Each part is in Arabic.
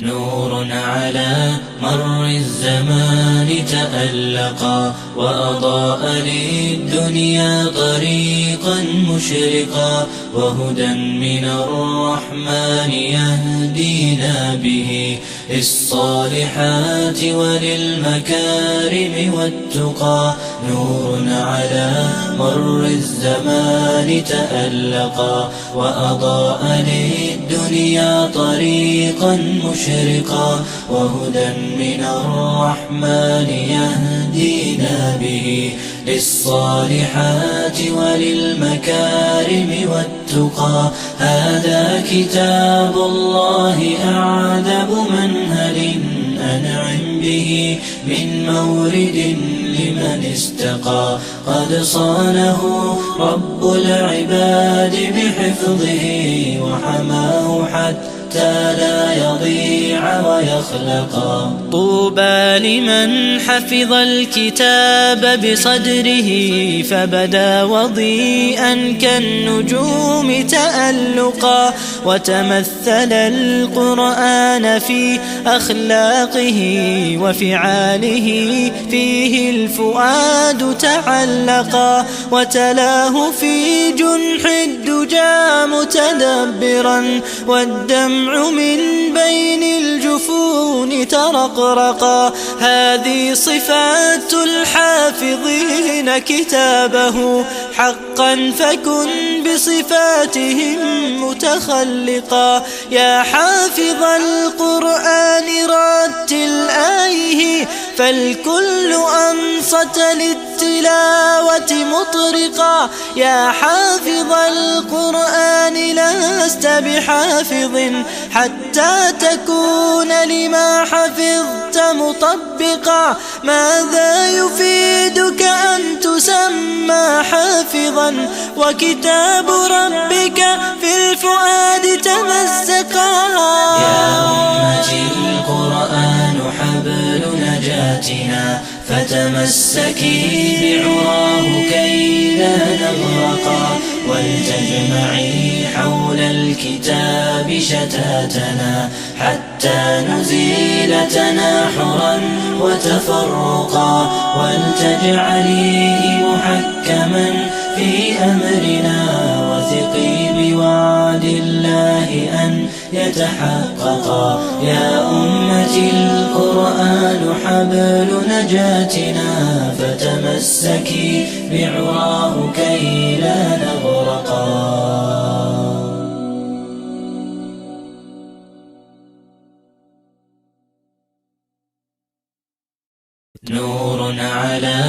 نور على مر الزمان تألقا وأضاء للدنيا طريقا مشرقا، وهدى من الرحمن يهدينا به للصالحات وللمكارم والتقى. نور على مر الزمان تألقا وأضاء للدنيا طريقا مشرقا، وهدى من الرحمن يهدينا به للصالحات وللمكارم والتقى. هذا كتاب الله أعذب منهل أنعم به من مورد لمن استقى. قد صانه رب العباد بحفظه وحماه حتى لا يضيع ويخلقا. طوبى لمن حفظ الكتاب بصدره فبدا وضيئا كالنجوم تألقا، وتمثل القرآن في أخلاقه وفعاله، فيه الفؤاد تعلقا، وتلاه في جنح الدجى متدبرا، والدمع من بين الجفون ترقرقا. هذه صفات الحافظين كتابه حقا، فكن بصفاتهم متخلقا. يا حافظ القرآن رتل آيه، فالكل أنصت للتلاوة مطرقا. يا حافظ القرآن لست بحافظ حتى تكون لما حفظت مطبقا. ماذا يفيدك أن تسمى حافظا وكتاب ربك في الفؤاد تمزقا؟ يا أمتي القرآن حبل نجاتنا، فتمسكي بعراه كي لا نغرقا، ولتجمعي حول الكتاب شتاتنا حتى نزيل تناحرا وتفرقا، ولتجعليه محكما في أمرنا، وثقي بوعد الله أن يتحققا. يا أمتي القرآن حبل نجاتنا، فتمسكي بعراه كي لا نغرقا. نور على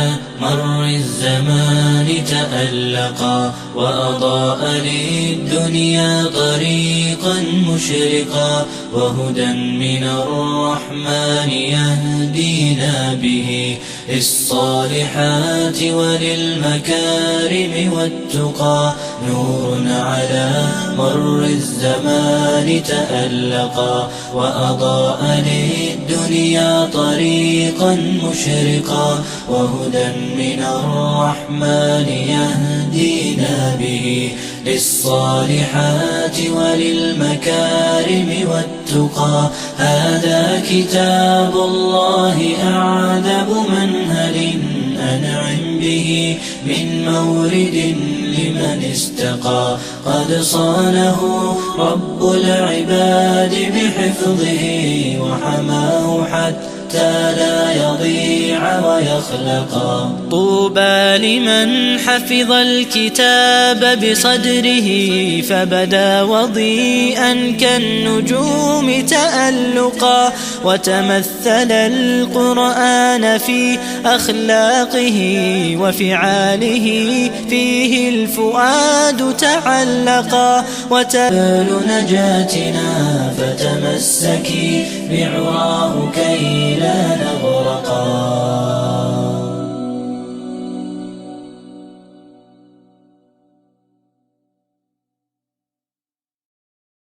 مر الزمان تألقا وأضاء للدنيا طريقا مشرقا، وهدى من الرحمن يهدينا به للصالحات وللمكارم والتقى. نور على مر الزمان تألقا وأضاء للدنيا طريقا مشرقا، وهدى من الرحمن يهدينا به للصالحات وللمكارم والتقى. هذا كتاب الله أعذب منهل أنعم به من مورد لمن استقى. قد صانه رب العباد بحفظه وحماه حتى لا يضيع ويخلقا. طوبى لمن حفظ الكتاب بصدره فبدا وضيئا كالنجوم تألقا، وتمثل القرآن في أخلاقه وفعاله، فيه الفؤاد تعلقا، وتبال نجاتنا، فتمسكي بعراه كي لا نغرقا.